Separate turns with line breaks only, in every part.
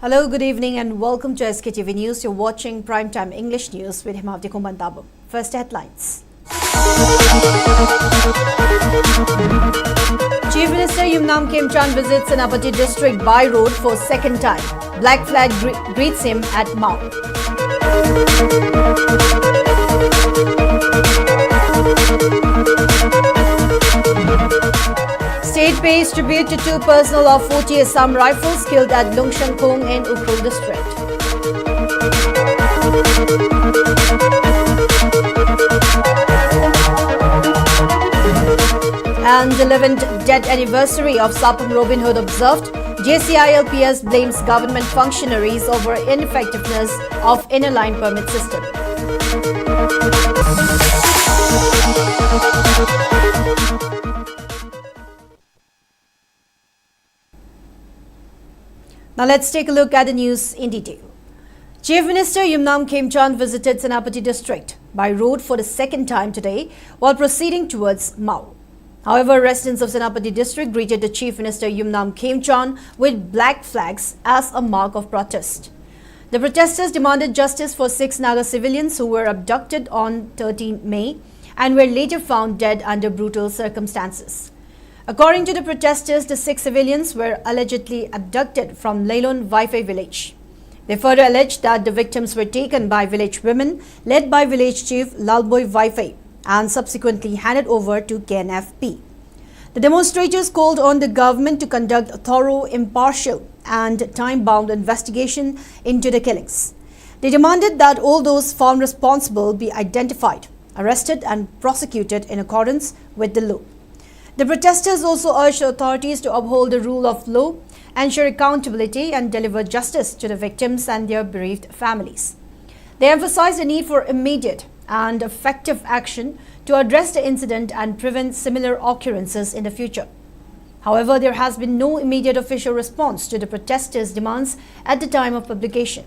Hello, good evening and welcome to Sktv's News. You're watching Primetime English News with HEMABATI. First headlines. Chief Minister Yumnam Khemchand visits Senapati district by road for second time. Black flag greets him at Mao. State pays tribute to two personnel of 40 Assam rifles killed at Lungshangkong in Ukhrul district. And 11th death anniversary of Sapam Robin Hood observed, ILPS blames government functionaries over ineffectiveness of inner line permit system. Now let's take a look at the news in detail. Chief Minister Yumnam Khemchand visited Senapati district by road for the second time today while proceeding towards Mao. However, residents of Senapati district greeted the Chief Minister Yumnam Khemchand with black flags as a mark of protest. The protesters demanded justice for 6 Naga civilians who were abducted on 13 May and were later found dead under brutal circumstances. According to the protesters, the 6 civilians were allegedly abducted from Leilon Vaifei village. They further alleged that the victims were taken by village women led by village chief Lalboi Vaifei and subsequently handed over to KNFP. The demonstrators called on the government to conduct a thorough, impartial and time-bound investigation into the killings. They demanded that all those found responsible be identified, arrested and prosecuted in accordance with the law. The protesters also urged authorities to uphold the rule of law, ensure accountability and deliver justice to the victims and their bereaved families. They emphasized the need for immediate and effective action to address the incident and prevent similar occurrences in the future. However, there has been no immediate official response to the protesters' demands at the time of publication.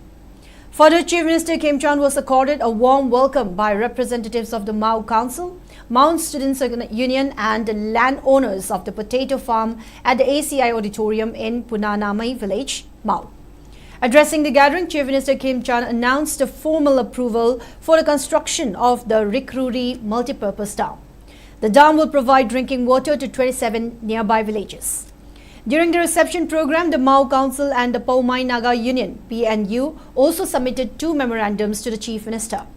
Further, Chief Minister Khemchand was accorded a warm welcome by representatives of the Mao Council, Mount Students Union and landowners of the potato farm at the ACI auditorium in Punanamai village, Mao. Addressing the gathering, Chief Minister Khemchand announced a formal approval for the construction of the Rikruri multipurpose dam. The dam will provide drinking water to 27 nearby villages. During the reception program, the Mao Council and the Paumai Naga Union, PNU, also submitted 2 memorandums to the Chief Minister.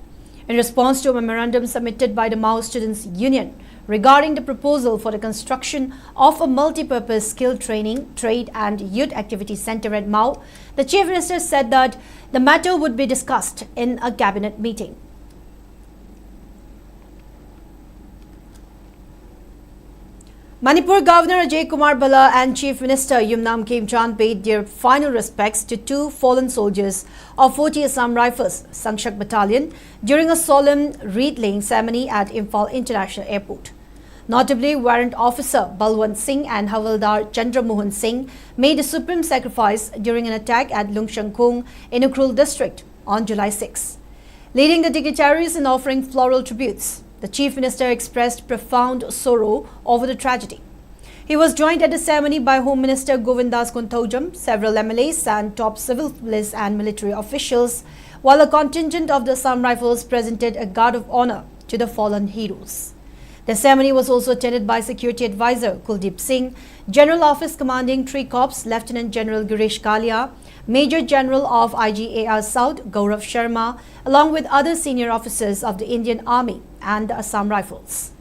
In response to a memorandum submitted by the Mao Students Union regarding the proposal for the construction of a multi-purpose skill training, trade and youth activity center at Mao, the Chief Minister said that the matter would be discussed in a cabinet meeting. Manipur Governor Ajay Kumar Bala and Chief Minister Yumnam Khemchand paid their final respects to 2 fallen soldiers of 40 Assam Rifles, Sangshak Battalion, during a solemn wreath-laying ceremony at Imphal International Airport. Notably, Warrant Officer Balwant Singh and Havaldar Chandra Mohan Singh made a supreme sacrifice during an attack at Lungshangkong in Ukhrul district on July 6. Leading the dignitaries in offering floral tributes, the Chief Minister expressed profound sorrow over the tragedy. He was joined at the ceremony by Home Minister Govindas Kuntaujam, several MLAs and top civil police and military officials, while a contingent of the Assam Rifles presented a guard of honor to the fallen heroes. The ceremony was also attended by Security Advisor Kuldeep Singh, General Office Commanding 3 Corps Lieutenant General Girish Kalia, Major General of IGAR South Gaurav Sharma, along with other senior officers of the Indian Army and the Assam Rifles.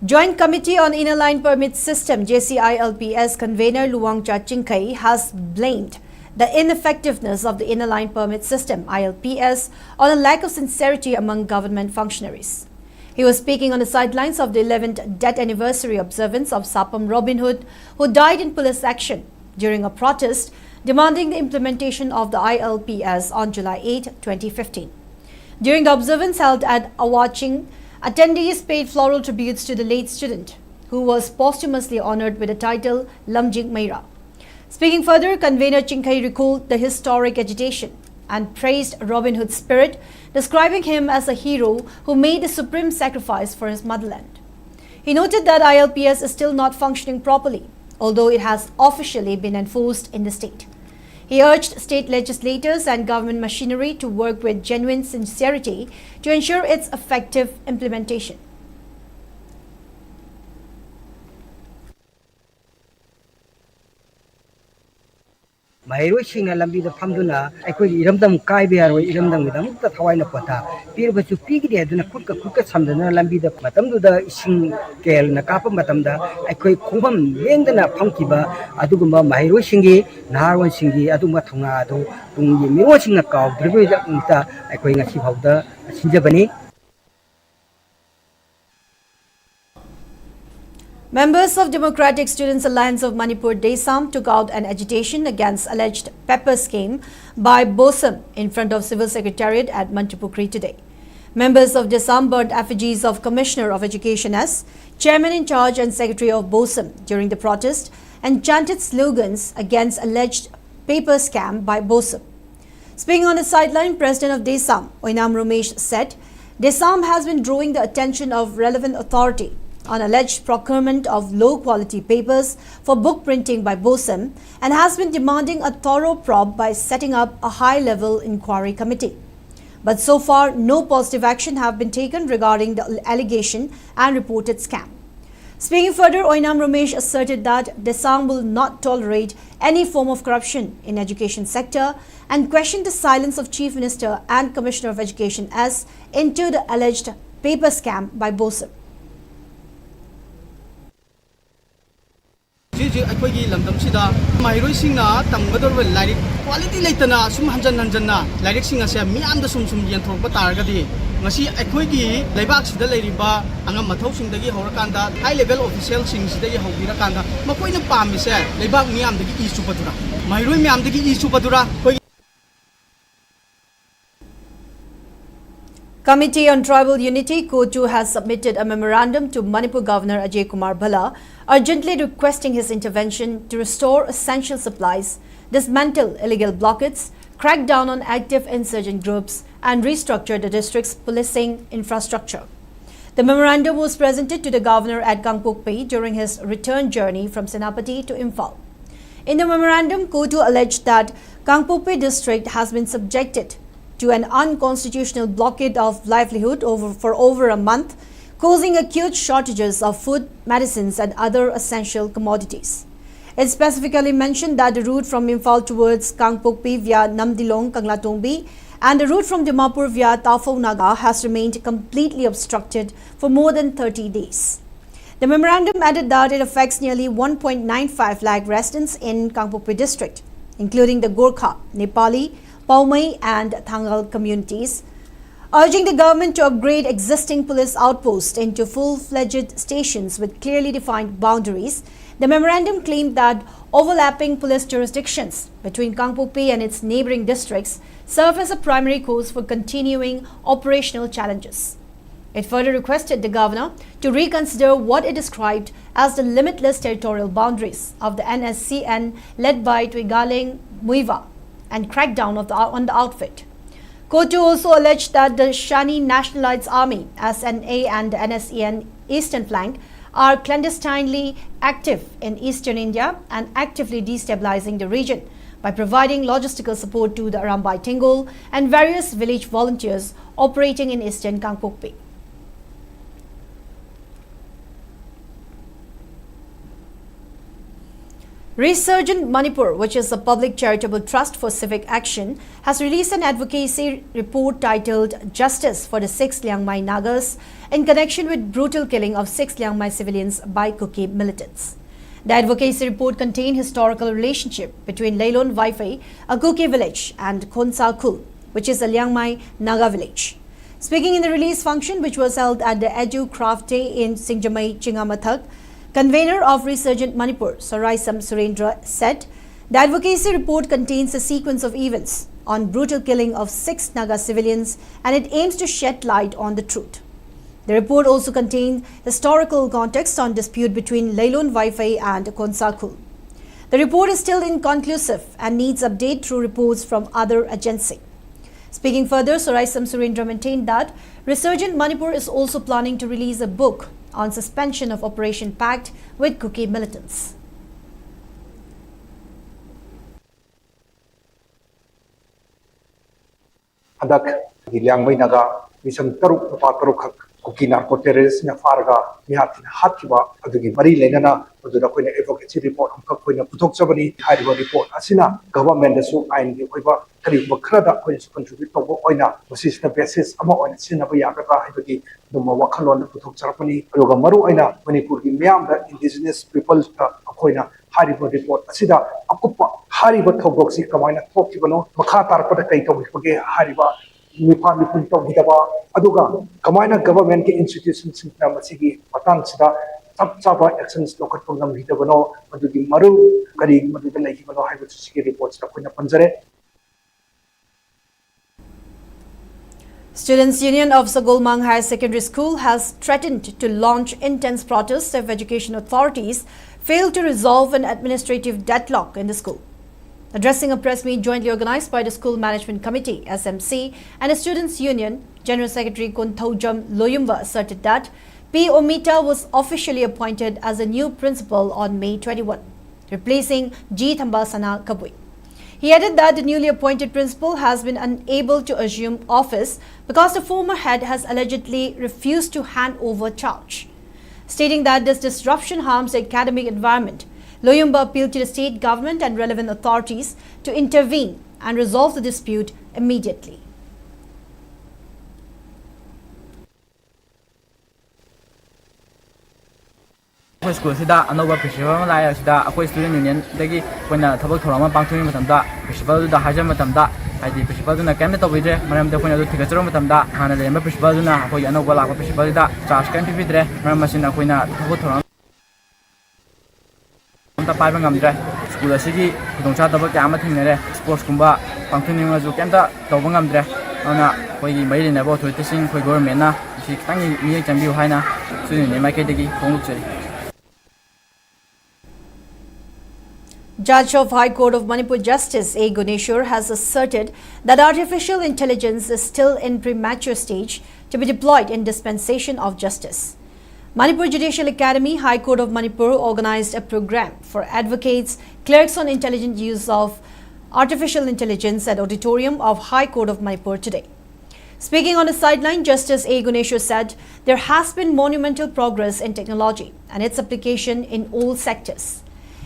Joint Committee on Inner Line Permit System ILPS convener Luwangcha Chingkai has blamed the ineffectiveness of the Inner Line Permit System ILPS on a lack of sincerity among government functionaries. He was speaking on the sidelines of the 11th death anniversary observance of Sapam Robin Hood, who died in police action during a protest demanding the implementation of the ILPS on July 8, 2015. During the observance held at Awaching, attendees paid floral tributes to the late student, who was posthumously honored with the title Lamjing Meira. Speaking further, convener Chinkai recalled the historic agitation and praised Robin Hood's spirit, describing him as a hero who made the supreme sacrifice for his motherland. He noted that ILPS is still not functioning properly, although it has officially been enforced in the state. He urged state legislators and government machinery to work with genuine sincerity to ensure its effective implementation.
Mahirosing lambi the Famduna, I could Iramdam Kaibia or Iramdam with them, the Hawaii Pota, Peer was to pig it and a cook Samdana lambi the Matam the Sing Kel, Nakapa Matamda, I could Kumam, Yendana Punkiba, Aduguma, Mahiroshingi, Narwan Singi, Aduma Tongado, Miwaching a cow, Drivida, I could achieve how the Sinjabani.
Members of Democratic Students Alliance of Manipur DESAM took out an agitation against alleged pepper scheme by BOSAM in front of Civil Secretariat at Manipuri today. Members of DESAM burned effigies of Commissioner of Education as Chairman in charge and Secretary of BOSAM during the protest and chanted slogans against alleged paper scam by BOSAM. Speaking on the sideline, President of DESAM, Oinam Ramesh, said DESAM has been drawing the attention of relevant authority on alleged procurement of low-quality papers for book printing by BOSAM and has been demanding a thorough probe by setting up a high-level inquiry committee. But so far, no positive action have been taken regarding the allegation and reported scam. Speaking further, Oinam Ramesh asserted that DESAM will not tolerate any form of corruption in education sector and questioned the silence of Chief Minister and Commissioner of Education as into the alleged paper scam by BOSAM.
ꯑꯩꯈꯣꯏꯒꯤ ꯂꯝꯗꯝꯁꯤꯗ ꯃꯍꯩꯔꯣꯏꯁꯤꯡꯅ ꯇꯝꯒꯗꯧꯔꯤꯕ ꯂꯥꯏꯔꯤꯛ quality ꯂꯩꯇꯅ ꯁꯨꯝ ꯍꯟꯖꯟꯅ ꯂꯥꯏꯔꯤꯛꯁꯤꯡ ꯑꯁꯦ ꯃꯤꯌꯥꯝꯗ ꯁꯨꯝ ꯌꯦꯟꯊꯣꯛꯄ ꯇꯥꯔꯒꯗꯤ ꯉꯁꯤ ꯑꯩꯈꯣꯏꯒꯤ ꯂꯩꯕꯥꯛꯁꯤꯗ ꯂꯩꯔꯤꯕ ꯑꯉꯝ ꯃꯊꯧꯁꯤꯡꯗꯒꯤ ꯍꯧꯔꯀꯥꯟꯗ ꯍꯥꯏ ꯂꯦꯚꯦꯜ ꯑꯣꯐꯤꯁꯤꯌꯦꯜꯁꯤꯡꯁꯤꯗꯒꯤ ꯍꯧꯕꯤꯔꯀꯥꯟꯗ ꯃꯈꯣꯏꯅ ꯄꯥꯝꯃꯤꯁꯦ ꯂꯩꯕꯥꯛ ꯃꯤꯌꯥꯝꯗꯒꯤ ꯏ ꯆꯨꯞꯄꯗꯨꯔꯥ ꯃꯍꯩꯔꯣꯏ ꯃꯌꯥꯝꯗꯒꯤ ꯏ ꯆꯨꯞꯄꯗꯨꯔꯥ
Committee on Tribal Unity, KOTU, has submitted a memorandum to Manipur Governor Ajay Kumar Bhalla, urgently requesting his intervention to restore essential supplies, dismantle illegal blockades, crack down on active insurgent groups, and restructure the district's policing infrastructure. The memorandum was presented to the governor at Gangpokpi during his return journey from Senapati to Imphal. In the memorandum, KOTU alleged that Gangpokpi district has been subjected to an unconstitutional blockade of livelihood for over a month, causing acute shortages of food, medicines and other essential commodities. It specifically mentioned that the route from Imphal towards Gangpokpi via Namdilong, Kanglatongbi and the route from Dimapur via Tafo Naga has remained completely obstructed for more than 30 days. The memorandum added that it affects nearly 1.95 lakh residents in Gangpokpi district, including the Gorkha, Nepali, Paumai and Thangal communities, urging the government to upgrade existing police outposts into full-fledged stations with clearly defined boundaries. The memorandum claimed that overlapping police jurisdictions between Gangpokpi and its neighboring districts serve as a primary cause for continuing operational challenges. It further requested the governor to reconsider what it described as the limitless territorial boundaries of the NSCN led by Twigaling Muiva and crack down on the outfit. KOTU also alleged that the Shani Nationalites Army, SNA and the NSCN Eastern Flank are clandestinely active in eastern India and actively destabilizing the region by providing logistical support to the Arambai Tingol and various village volunteers operating in eastern Gangpokpi. Resurgent Manipur, which is a public charitable trust for civic action, has released an advocacy report titled Justice for the 6 Liang Mai Nagas in connection with brutal killing of 6 Liang Mai civilians by Kuki militants. The advocacy report contained historical relationship between Leilon Waifei, a Kuki village, and Khonsa Khul, which is a Liang Mai Naga village. Speaking in the release function, which was held at the Edu Craft Day in Singjamai Chingamathak, convener of Resurgent Manipur, Soraisam Surendra, said the advocacy report contains a sequence of events on brutal killing of 6 Naga civilians and it aims to shed light on the truth. The report also contained historical context on dispute between Leilon Waifei and Khonsa Khul. The report is still inconclusive and needs update through reports from other agencies. Speaking further, Soraisam Surendra maintained that Resurgent Manipur is also planning to release a book on suspension of Operation Pact with Kuki militants.
Hadak Gilang Naga, Misam Taruk, Pataruk, Kuki narco terrorists, Nafarga, Mihatin Hatiba, Adugi Mari Lenana, the advocacy report of Kakuina Putok Sabani, Hariba report, Asina, government, the so and the Uiva, Kariba, who is contribute to Oina, was the basis among Sinabayaka, Hibaki, the Mawakalon, Putok Sarapani, Rogamaru Oina, Manipur, the indigenous people, Akoina, Hariba report, Asida, Akupa, Hariba Togoxi, Kamana, Tokibano, Makatar, Patakaito, Hariba. Mipal Punto Hidaba, Aduga, Kamana government institutions in Namasigi, Patansida, Sabha actions local program Hidabano, Madugi Maru, Kari, Madula Hibano, Hibati reports, Takuna Panzare.
Students' Union of Sagolmang Higher Secondary School has threatened to launch intense protests if education authorities fail to resolve an administrative deadlock in the school. Addressing a press meet jointly organized by the School Management Committee (SMC) and the Students' Union, General Secretary Kunthojam Loyumba asserted that P. Omita was officially appointed as a new principal on May 21, replacing G. Thambasana Kabui. He added that the newly appointed principal has been unable to assume office because the former head has allegedly refused to hand over charge. Stating that this disruption harms the academic environment, Loyumba appealed to the state government and relevant authorities to intervene and resolve the dispute immediately.
School sida anova principal lai sida akoi student union dagi koina thabak thorama pangthoi matamda principal da haja matamda haidi principal na kamna tawidre maram da koina du thigachro matamda hana lemba principal na akoi anova la principal da charge kan pipidre maram masina koina thabak thorama Paiba ngamdre school asigi khudongcha tabak kya thingnare sports kumba pangthuni ngaju kemta tawba ngamdre ana koi mai ne bo authority sing koi government na si tang mi chambi haina student ne mai kai degi konglukchari.
Judge of High Court of Manipur Justice A. Guneshwar has asserted that artificial intelligence is still in premature stage to be deployed in dispensation of justice. Manipur Judicial Academy, High Court of Manipur organized a program for advocates, clerks on intelligent use of artificial intelligence at auditorium of High Court of Manipur today. Speaking on the sideline, Justice A. Guneshwar said there has been monumental progress in technology and its application in all sectors.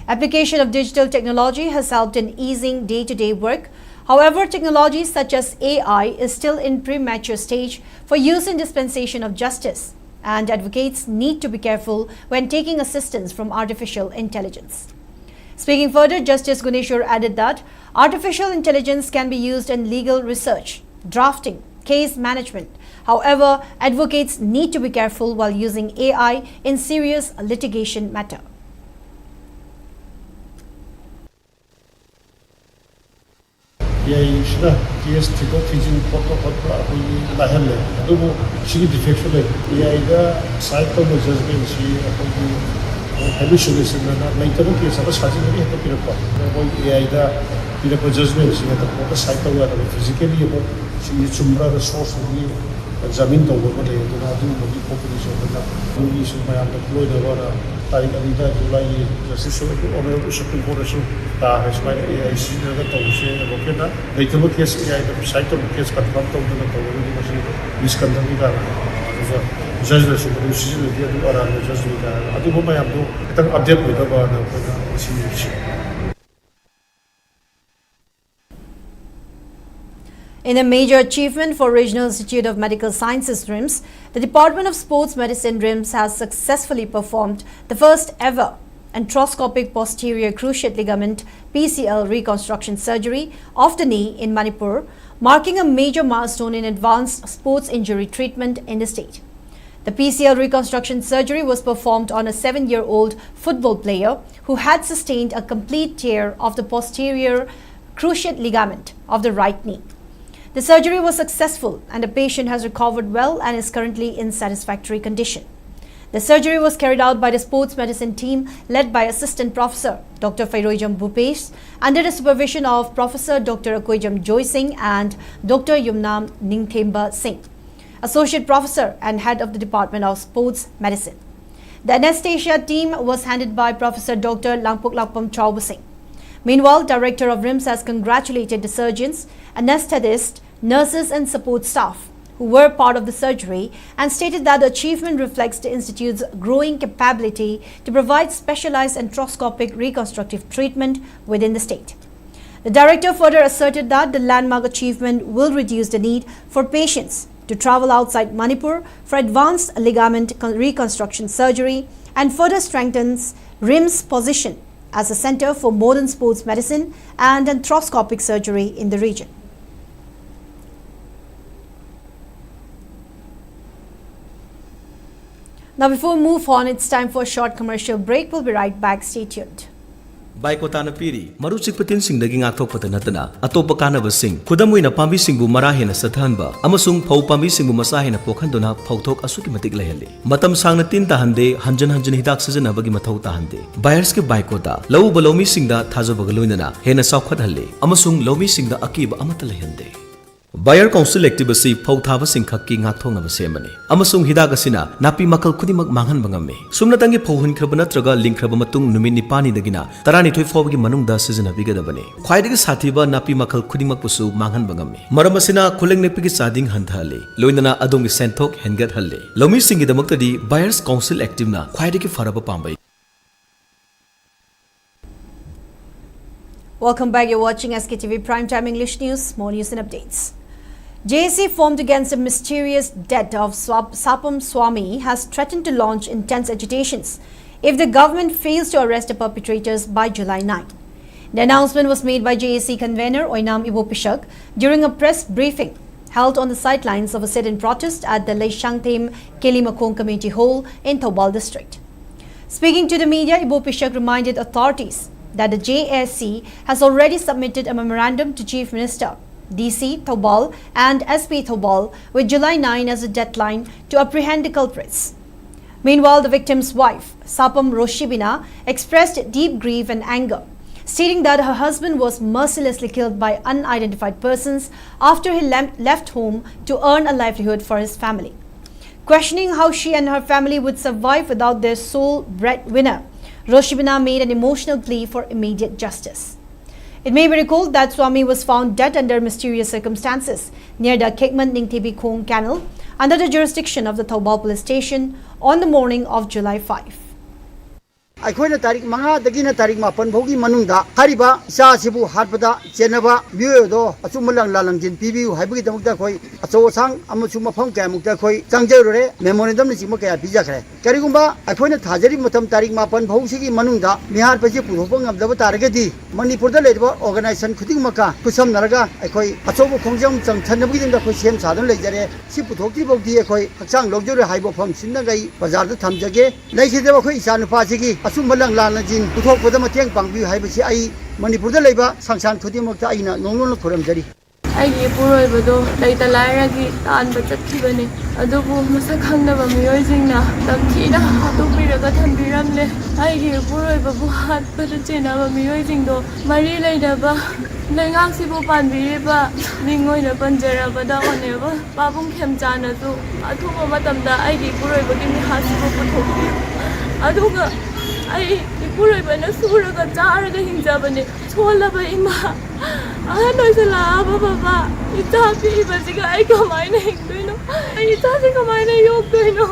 Application of digital technology has helped in easing day-to-day work. However, technologies such as AI is still in premature stage for use in dispensation of justice, and advocates need to be careful when taking assistance from artificial intelligence. Speaking further, Justice Guneshwar added that artificial intelligence can be used in legal research, drafting, case management. However, advocates need to be careful while using AI in serious litigation matter.
AI가 DST도 뒤진 것도 거의 나했네. 그리고 시기 디펙션에 AI가 사이클 저즈먼시 거기 헬루시네이션이나 메이터는 계산을 사진을 해도 필요가. 그리고 AI가 이렇게 저즈먼시가 또 사이클과 다른 피지컬이 뭐 시기 줌라의 소스이 자민 도구가 돼요. 아주 뭐이 포퓰레이션이나 우리 수마야 플로이더라 तारीख अनिदा July justice ओमेल supreme court से ता हसमाय एआई सिजनगा तौसे रोकेना दैथबो केस एआई द साइट ऑफ केस कन्फर्म तौदना तौबनि मसी मिसकंडक्टनि का जज द सुप्रीम सिजन दि अदु अरान जज नि का अदु बमायाम दो तंग अपडेट होइदबा ना कोना सी
In a major achievement for Regional Institute of Medical Sciences RIMS, the Department of Sports Medicine RIMS has successfully performed the first ever arthroscopic posterior cruciate ligament PCL reconstruction surgery of the knee in Manipur, marking a major milestone in advanced sports injury treatment in the state. The PCL reconstruction surgery was performed on a 7-year-old football player who had sustained a complete tear of the posterior cruciate ligament of the right knee. The surgery was successful and the patient has recovered well and is currently in satisfactory condition. The surgery was carried out by the sports medicine team led by Assistant Professor Dr. Fairoijam Bhupesh under the supervision of Professor Dr. Akoijam Joy Singh and Dr. Yumnam Ningthemba Singh, Associate Professor and Head of the Department of Sports Medicine. The anesthesia team was handled by Professor Dr. Langpuk Lakpam Chauba Singh. Meanwhile, Director of RIMS has congratulated the surgeons, anesthetists, nurses and support staff who were part of the surgery and stated that the achievement reflects the Institute's growing capability to provide specialized endoscopic reconstructive treatment within the state. The director further asserted that the landmark achievement will reduce the need for patients to travel outside Manipur for advanced ligament reconstruction surgery and further strengthens RIMS' position as a center for modern sports medicine and endoscopic surgery in the region. Now, before we move on, it's time for a short commercial break. We'll be right back. Stay tuned.
Baikotana piri, maruchik patin sing daging atok patanatana, atopa kanabasing, kudamwina pambi singbu marahina sathanba, amasung pau pambi singbu masahina pokhandona, pautok asuki matik lahele. Matam sangna tin tahande, hanjan hidak sajana bagi matau tahande. Buyers ke baikota, lau balomi singda thazo bagaluinana, hena saukhat halle, amasung lomi singda akiba amatalahende. Buyer Council Activity Pautava Sinkhaki Nathong of Semani. Amasung Hidagasina, Napi Makal Kudimak Mangan Bangame. Sumnatangi Pohun Krabanatraga, Link Krabamatung, Numini Pani Dagina, Tarani Toyfogi Manunda season of Vigadabane. Quaiding Satiba, Napi Makal Kudimak Pusu, Mangan Bangame. Maramasina, Kuling Nepiki Sading Hantale, Loinana Adongi Sentok, Hengat Halle. Lomi Singi the Muktadi, Buyers Council Activna, Quaidiki Faraba Pambai.
Welcome back. You're watching Sktv's Primetime English News. More news and updates. JSC formed against the mysterious death of Sapam Swami has threatened to launch intense agitations if the government fails to arrest the perpetrators by July 9. The announcement was made by JSC convener Oinam Ibopishak during a press briefing held on the sidelines of a sit-in protest at the Leishangthem Kelimakong Community Hall in Thoubal district. Speaking to the media, Ibopishak reminded authorities that the JSC has already submitted a memorandum to Chief Minister, DC Thoubal and SP Thoubal with July 9 as a deadline to apprehend the culprits. Meanwhile, the victim's wife, Sapam Roshibina, expressed deep grief and anger, stating that her husband was mercilessly killed by unidentified persons after he left home to earn a livelihood for his family. Questioning how she and her family would survive without their sole breadwinner, Roshibina made an emotional plea for immediate justice. It may be recalled that Swami was found dead under mysterious circumstances near the Kekman Ningthebi Khong Canal under the jurisdiction of the Thoubal Police Station on the morning of July 5.
ꯑꯩꯈꯣꯏꯅ ꯇꯥꯔꯤꯛ 5 ꯗꯒꯤꯅ ꯇꯥꯔꯤꯛ 7 ꯐꯥꯎꯒꯤ ꯃꯅꯨꯡꯗ ꯍꯥꯏꯔꯤꯕ ꯏꯆꯥꯁꯤꯕꯨ ꯍꯥꯠꯄꯗ ꯆꯦꯟꯅꯕ ꯃꯤꯑꯣꯏꯗꯣ ꯑꯆꯨꯝꯕ ꯂꯥꯂꯪꯖꯤꯟ ꯄꯤꯕꯤꯌꯨ ꯍꯥꯏꯕꯒꯤꯗꯃꯛꯇ ꯑꯩꯈꯣꯏ ꯑꯆꯧ ꯑꯁꯥꯡ ꯑꯃꯁꯨꯡ ꯃꯐꯝ ꯀꯌꯥꯃꯨꯛꯇ ꯑꯩꯈꯣꯏ ꯆꯪꯖꯔꯨꯔꯦ ꯃꯦꯃꯣꯔꯦꯟꯗꯝꯅ ꯆꯤꯡꯕ ꯀꯌꯥ ꯄꯤꯖꯈ꯭ꯔꯦ ꯀꯔꯤꯒꯨꯝꯕ ꯑꯩꯈꯣꯏꯅ ꯊꯥꯖꯔꯤꯕ ꯃꯇꯝ ꯇꯥꯔꯤꯛ 7 ꯐꯥꯎꯁꯤꯒꯤ ꯃꯅꯨꯡꯗ ꯃꯤꯍꯥꯠꯄꯁꯤ ꯄꯨꯊꯣꯛꯄ ꯉꯝꯗꯕ ꯇꯥꯔꯒꯗꯤ ꯃꯅꯤꯄꯨꯔꯗ ꯂꯩꯔꯤꯕ ꯑꯣꯔꯒꯅꯥꯏꯖꯦꯁꯟ ꯈꯨꯗꯤꯡꯃꯛꯀ ꯈꯨꯠꯁꯝꯅꯔꯒ ꯑꯩꯈꯣꯏ ꯑꯆꯧꯕ ꯈꯣꯡꯖꯪ ꯆꯪꯊꯅꯕꯒꯤꯗꯃꯛꯇ ꯑꯩꯈꯣꯏ ꯁꯦꯝ ꯁꯥꯗꯨꯅ ꯂꯩꯖꯔꯦ ꯁꯤ ꯄꯨꯊꯣꯛꯇ꯭ꯔꯤꯐꯥꯎꯗꯤ ꯑꯩꯈꯣꯏ ꯍꯛꯆꯥꯡ ꯂꯧꯖꯔꯣꯏ ꯍꯥꯏꯕ ꯋꯥꯐꯝꯁꯤꯡꯅꯒꯩ ꯕꯖꯥꯔꯗ ꯊꯝꯖꯒꯦ ꯂꯩꯈꯤꯗꯕ ꯑꯩꯈꯣꯏ ꯏꯆꯥꯅꯨꯄꯥꯁꯤꯒꯤ ꯑꯆꯨꯝꯕ ꯂꯥꯂꯪꯖꯤꯟ पुथोकपद मतेंग पांगबियु हाइबसि आई मणिपुरदा लेबा संसान खुदिमक्ता आइना नोंगलोन खुरमजरी
आइगे पुरोइबदो लैता लायरागी तानबा चटखिबने अदुबु मसक खंगनबा मियोइजिंगना तमथीना हातोपिरगा थंबिरमले आइगे पुरोइबबु हातपदा चेनाबा मियोइजिंगदो मरि लैदबा लैंगासिबु पानबिरेबा निंगोइना पंजराबदा ओनेबा पाबुं खेमचानासु अथुबा मतमदा आइगे पुरोइबगी मिहासिबु पुथोकबि अदुगा आई पुरोइबना सुरगा चारगा हिंजाबने छोलबा इमा अहनोइसलाबा बाबा इता पिबसिगा आई कमाइना हिंदुइनो आई इता से कमाइना योगदुइनो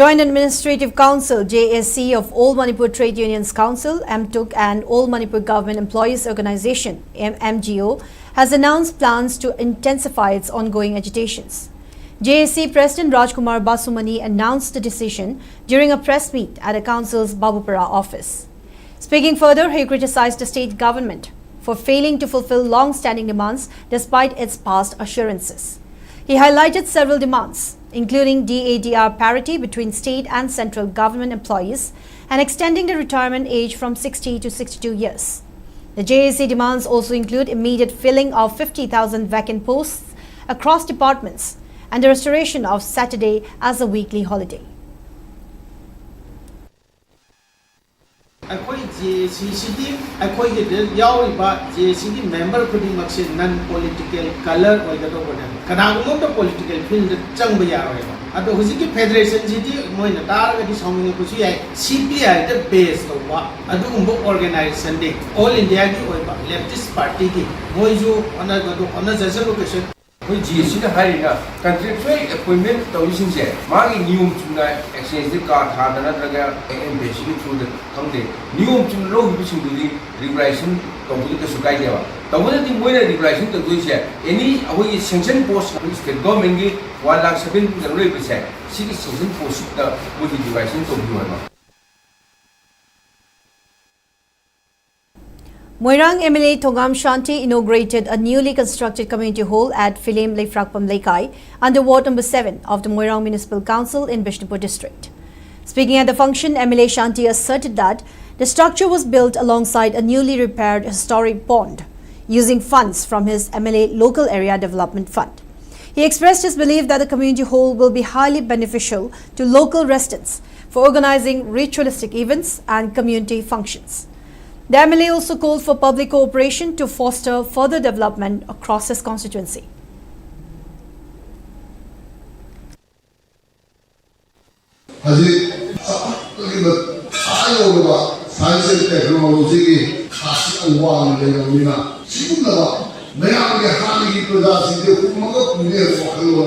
Joint Administrative Council JSC of All Manipur Trade Unions Council MTUC and All Manipur Government Employees Organization MGO has announced plans to intensify its ongoing agitations. JSC President Rajkumar Basumani announced the decision during a press meet at the Council's Babupara office. Speaking further, he criticized the state government for failing to fulfill long-standing demands despite its past assurances. He highlighted several demands, including DADR parity between state and central government employees and extending the retirement age from 60 to 62 years. The JSC demands also include immediate filling of 50,000 vacant posts across departments and the restoration of Saturday as a weekly holiday.
ꯑꯩꯈꯣꯏ ꯖꯦꯁꯤꯁꯤꯗꯤ ꯑꯩꯈꯣꯏꯒꯤ ꯌꯥꯎꯔꯤꯕ ꯖꯦꯁꯤꯒꯤ member ꯈꯨꯗꯤꯡꯃꯛꯁꯦ ꯅꯟ political colour ꯑꯣꯏꯒꯗꯧꯕꯅꯦꯕ ꯀꯅꯥꯒꯨꯝꯕ political field ꯆꯪꯕ ꯌꯥꯔꯣꯏꯕ ꯑꯗꯣ ꯍꯧꯖꯤꯛꯀꯤ ꯐꯦꯗꯔꯦꯁꯟꯁꯤꯗꯤ ꯃꯣꯏꯅ ꯇꯥꯔꯒꯗꯤ ꯁꯥꯎꯅꯤꯡꯉꯛꯄꯁꯨ ꯌꯥꯏ CPIꯗ ꯕꯦꯁ ꯇꯧꯕ ꯑꯗꯨꯒꯨꯝꯕ ꯑꯣꯔꯒꯅꯥꯏꯖꯦꯁꯟꯗꯤ ꯑꯣꯜ ꯏꯟꯗꯤꯌꯥꯒꯤ ꯑꯣꯏꯕ ꯂꯦꯐꯇꯤꯁ ꯄꯥꯔꯇꯤꯒꯤ ꯃꯣꯏꯁꯨ ꯍꯣꯠꯅꯖꯁꯅꯨ ꯀꯩꯁꯨ
ꯑꯩꯈꯣꯏ ꯖꯤꯑꯦꯁꯁꯤꯅ ꯍꯥꯏꯔꯤꯅ ꯀꯟꯇ꯭ꯔꯦꯛꯆꯨꯋꯦꯜ ꯑꯦꯄꯣꯏꯟꯃꯦꯟ ꯇꯧꯔꯤꯁꯤꯡꯁꯦ ꯃꯥꯒꯤ ꯅꯤꯌꯣꯝ ꯆꯨꯝꯅ ꯑꯦꯛꯁꯆꯦꯟꯖꯇ ꯀꯥꯔꯗ ꯊꯥꯗ ꯅꯠꯇ꯭ꯔꯒ ꯑꯦꯝꯕꯦꯁꯤꯒꯤ ꯊ꯭ꯔꯨꯗ ꯈꯪꯗꯦ ꯅꯤꯌꯣꯝ ꯆꯨꯝꯅ ꯂꯧꯈꯤꯕꯁꯤꯡꯗꯨꯗꯤ ꯔꯤꯒꯨꯂꯥꯏꯖꯦꯁꯟ ꯇꯧꯕꯗ ꯀꯩꯁꯨ ꯀꯥꯏꯗꯦꯕ ꯇꯧꯕꯗꯗꯤ ꯃꯣꯏꯅ ꯔꯤꯒꯨꯂꯥꯏꯖꯦꯁꯟ ꯇꯧꯗꯣꯏꯁꯦ ꯑꯦꯅꯤ ꯑꯩꯈꯣꯏꯒꯤ ꯁꯦꯡꯁꯟ ꯄꯣꯁ ꯑꯩꯈꯣꯏ ꯁ꯭ꯇꯦꯠ ꯒꯚꯔꯟꯃꯦꯟꯠꯒꯤ 1,07,000 ꯂꯩꯕꯁꯦ ꯁꯤꯒꯤ ꯁꯦꯡꯁꯟ ꯄꯣꯁꯁꯤꯗ ꯃꯣꯏꯒꯤ ꯔꯤꯒꯨꯂꯥꯏꯖꯦꯁꯟ ꯇꯧꯕꯤꯌꯨ ꯍꯥꯏꯕ
Moirang MLA Thongam Shanti inaugurated a newly constructed community hall at Philem Leifrakpam Laikai under Ward number 7 of the Moirang Municipal Council in Bishnupur district. Speaking at the function, MLA Shanti asserted that the structure was built alongside a newly repaired historic pond using funds from his MLA Local Area Development Fund. He expressed his belief that the community hall will be highly beneficial to local residents for organizing ritualistic events and community functions. The MLA also called for public cooperation to foster further development across his constituency.
science and technology khasi awang le ngamina sigunda mayam ge hali gi prajasi de kumaga pune wakalo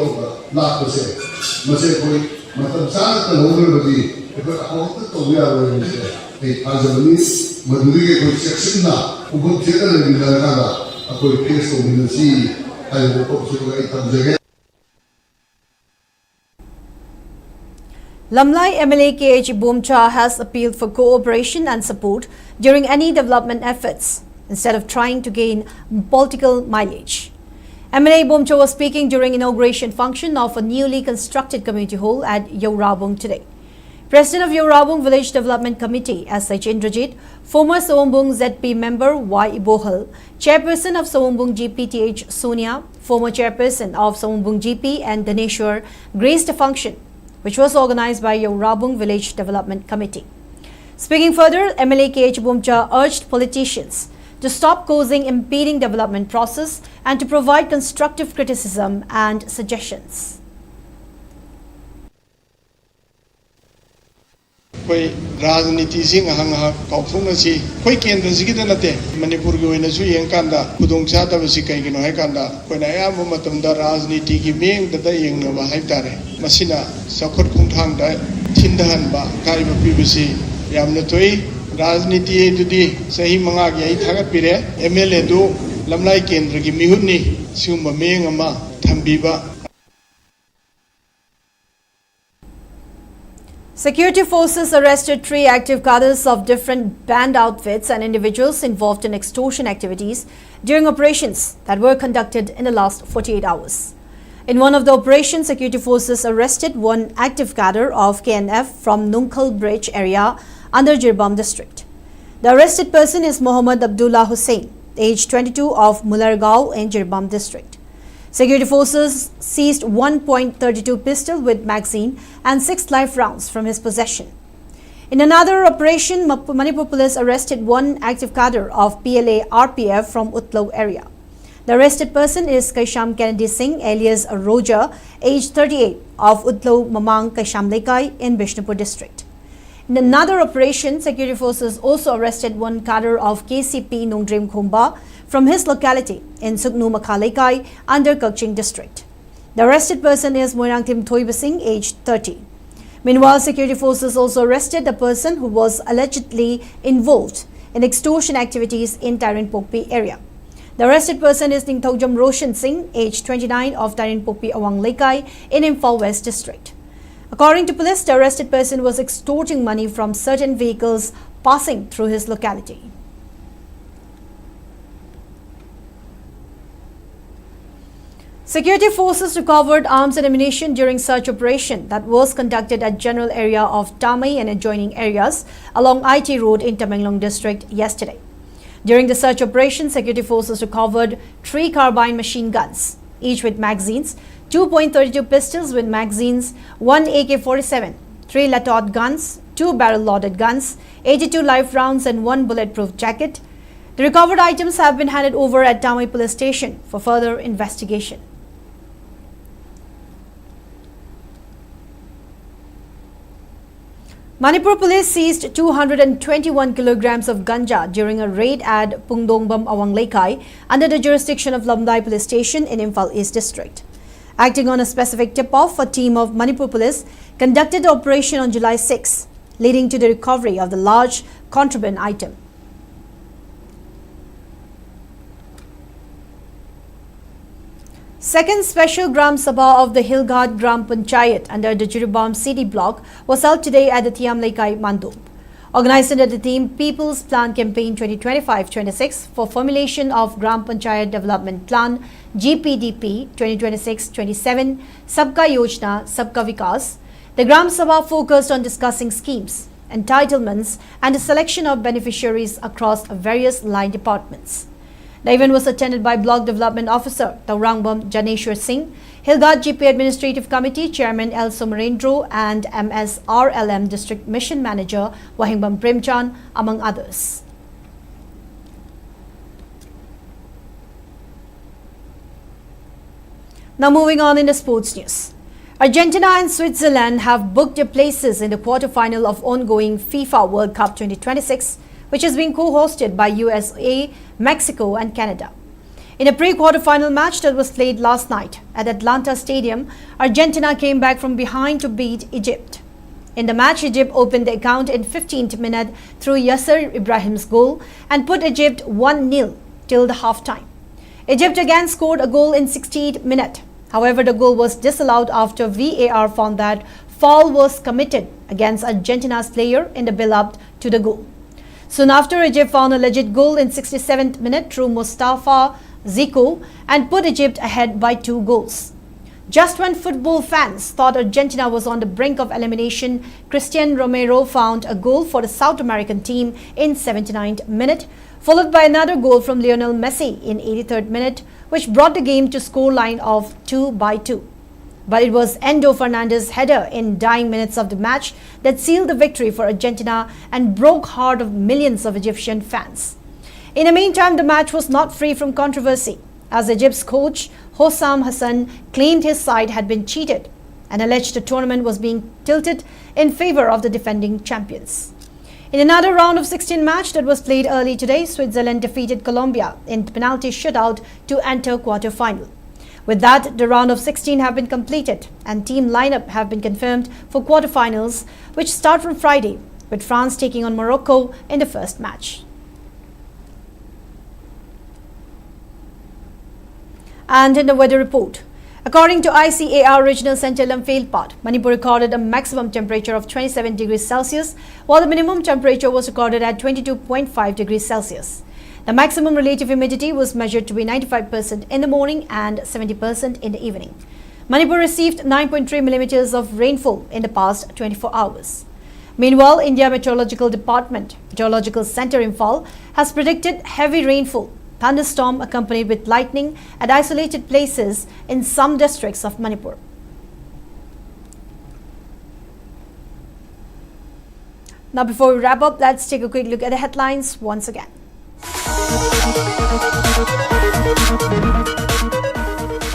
la pose mase koi matlab san ta hobe badi ko ahot to ya ro ni se ei ajani maduri ge koi section na ugo jega le ni la ka koi face to ni si ai ko so ga itam jage
Lamlai MLA KH Bomcha has appealed for cooperation and support during any development efforts instead of trying to gain political mileage. MLA Bomcha was speaking during inauguration function of a newly constructed community hall at Yaurabung today. President of Yaurabung Village Development Committee SH Indrajit, former Sowombung ZP member Y Ibohal, chairperson of Sowombung GP TH Sonia, former chairperson of Sowombung GP and Daneshwar graced a function which was organized by Yaurabung Village Development Committee. Speaking further, MLA KH Bomcha urged politicians to stop causing impeding development process and to provide constructive criticism and suggestions.
कोई राजनीति सिंह हंग काउथोंग सी कोई केंद्र सिगी the नते Manipur की ओइना सु येंकांदा खुदोंग चादब सि कइगिनो है कांदा कोइना याम मतमदा राजनीति की मेंग द येंगनबा हाइ तारे मसिना सखत खुंथांग द थिंदहनबा काइबा पिबसि यामना तोइ राजनीति दुदि सही मंगा गे आई थागत पिरे एमएलए दु लमलाई केंद्र की मिहुनि सिउम मेंग अमा थंबीबा.
Security forces arrested 3 active cadres of different band outfits and individuals involved in extortion activities during operations that were conducted in the last 48 hours. In one of the operations, security forces arrested 1 active cadre of KNF from Nungkhal Bridge area under Jirbam district. The arrested person is Mohammad Abdullah Hussain, age 22 of Mulargao in Jirbam district. Security forces seized 1.32 pistol with magazine and 6 live rounds from his possession. In another operation, Manipur police arrested 1 active cadre of PLA RPF from Utlo area. The arrested person is Kaisham Kennedy Singh alias Roja, age 38 of Utlo Mamang Kaisham Lekai in Bishnupur district. In another operation, security forces also arrested 1 cadre of KCP Nongdrim Khumba from his locality in Sugnu Makhalekai under Kakching district. The arrested person is Moirang Tim Thoiba Singh, aged 30. Meanwhile, security forces also arrested a person who was allegedly involved in extortion activities in Tarinpokpi area. The arrested person is Ningthogjam Roshan Singh, aged 29 of Tarinpokpi Awang Lekai in Imphal West district. According to police, the arrested person was extorting money from certain vehicles passing through his locality. Security forces recovered arms and ammunition during search operation that was conducted at general area of Tamai and adjoining areas along IT road in Tamenglong district yesterday. During the search operation, security forces recovered 3 carbine machine guns, each with magazines, 2.32 pistols with magazines, 1 AK-47, 3 Latot guns, 2 barrel-loaded guns, 82 live rounds and 1 bulletproof jacket. The recovered items have been handed over at Tamai Police Station for further investigation. Manipur police seized 221 kilograms of ganja during a raid at Pungdongbam Awang Laikai under the jurisdiction of Lamdai Police Station in Imphal East District. Acting on a specific tip-off, a team of Manipur police conducted the operation on July 6, leading to the recovery of the large contraband item. Second special Gram Sabha of the Hilghat Gram Panchayat under the Jiribam CD block was held today at the Thiam Laikai Mandop. Organized under the theme People's Plan Campaign 2025-26 for formulation of Gram Panchayat Development Plan GPDP 2026-27 Sabka Yojna Sabka Vikas, the Gram Sabha focused on discussing schemes, entitlements and the selection of beneficiaries across various line departments. The event was attended by Block Development Officer Taurangbam Janeshwar Singh, Hilghat GP Administrative Committee Chairman L. Somarendro and MSRLM District Mission Manager Wahingbam Premchan, among others. Now moving on in the sports news. Argentina and Switzerland have booked their places in the quarter-final of ongoing FIFA World Cup 2026, which is being co-hosted by USA, Mexico and Canada. In a pre-quarter-final match that was played last night at Atlanta Stadium, Argentina came back from behind to beat Egypt. In the match, Egypt opened the account in 15th minute through Yasser Ibrahim's goal and put Egypt 1-0 till the half-time. Egypt again scored a goal in 16th minute. However, the goal was disallowed after VAR found that foul was committed against Argentina's player in the build-up to the goal. Soon after, Egypt found a legit goal in 67th minute through Mustafa Zico and put Egypt ahead by 2 goals. Just when football fans thought Argentina was on the brink of elimination, Christian Romero found a goal for the South American team in 79th minute, followed by another goal from Lionel Messi in 83rd minute, which brought the game to scoreline of 2-2. But it was Endo Fernandez's header in dying minutes of the match that sealed the victory for Argentina and broke heart of millions of Egyptian fans. In the meantime, the match was not free from controversy, as Egypt's coach Hossam Hassan claimed his side had been cheated and alleged the tournament was being tilted in favor of the defending champions. In another round of 16 match that was played early today, Switzerland defeated Colombia in penalty shootout to enter quarter-final. With that, the round of 16 have been completed and team lineup have been confirmed for quarterfinals, which start from Friday, with France taking on Morocco in the first match. And in the weather report, according to ICAR Regional Center Lamphel, Manipur recorded a maximum temperature of 27 degrees Celsius, while the minimum temperature was recorded at 22.5 degrees Celsius. The maximum relative humidity was measured to be 95% in the morning and 70% in the evening. Manipur received 9.3 millimeters of rainfall in the past 24 hours. Meanwhile, India Meteorological Department, Meteorological Center Imphal, has predicted heavy rainfall, thunderstorm accompanied with lightning at isolated places in some districts of Manipur. Now, before we wrap up, let's take a quick look at the headlines once again.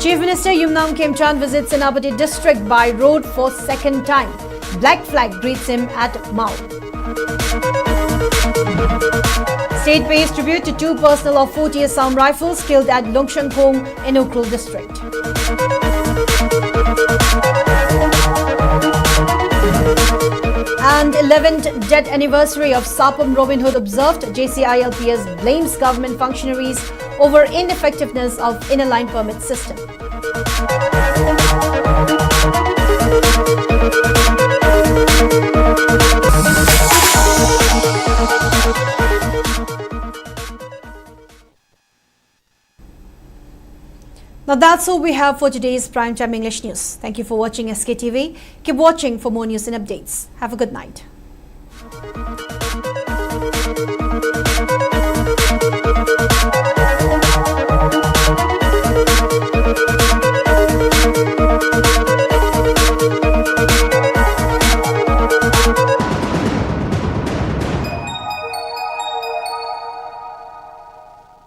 Chief Minister Yumnam Khemchand visits Senapati district by road for second time. Black flag greets him at Mao. State pays tribute to 2 personnel of 40 Assam Rifles killed at Longshangkong in Ukhrul district. And 11th death anniversary of Sapam Robin Hood observed, ILPS blames government functionaries over ineffectiveness of inner line permit system. Now that's all we have for today's Primetime English News. Thank you for watching SKTV. Keep watching for more news and updates. Have a good night.